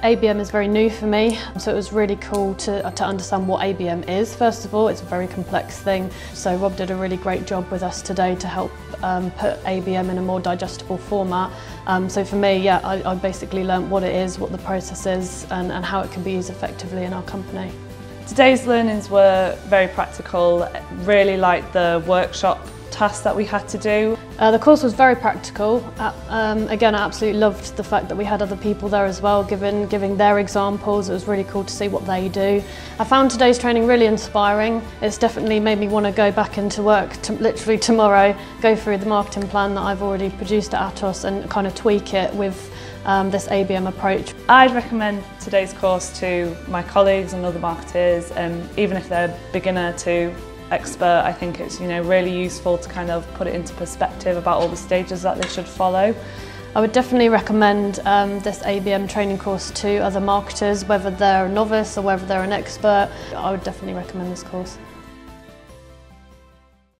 ABM is very new for me, so it was really cool to understand what ABM is. First of all, it's a very complex thing, so Rob did a really great job with us today to help put ABM in a more digestible format. So for me, yeah, I basically learnt what it is, what the process is, and how it can be used effectively in our company. Today's learnings were very practical, really liked the workshop tasks that we had to do. The course was very practical. Again, I absolutely loved the fact that we had other people there as well, giving their examples. It was really cool to see what they do. I found today's training really inspiring. It's definitely made me want to go back into work literally tomorrow, go through the marketing plan that I've already produced at Atos and kind of tweak it with this ABM approach. I'd recommend today's course to my colleagues and other marketers, even if they're beginner to expert. I think it's really useful to kind of put it into perspective about all the stages that they should follow. I would definitely recommend this ABM training course to other marketers, whether they're a novice or whether they're an expert. I would definitely recommend this course.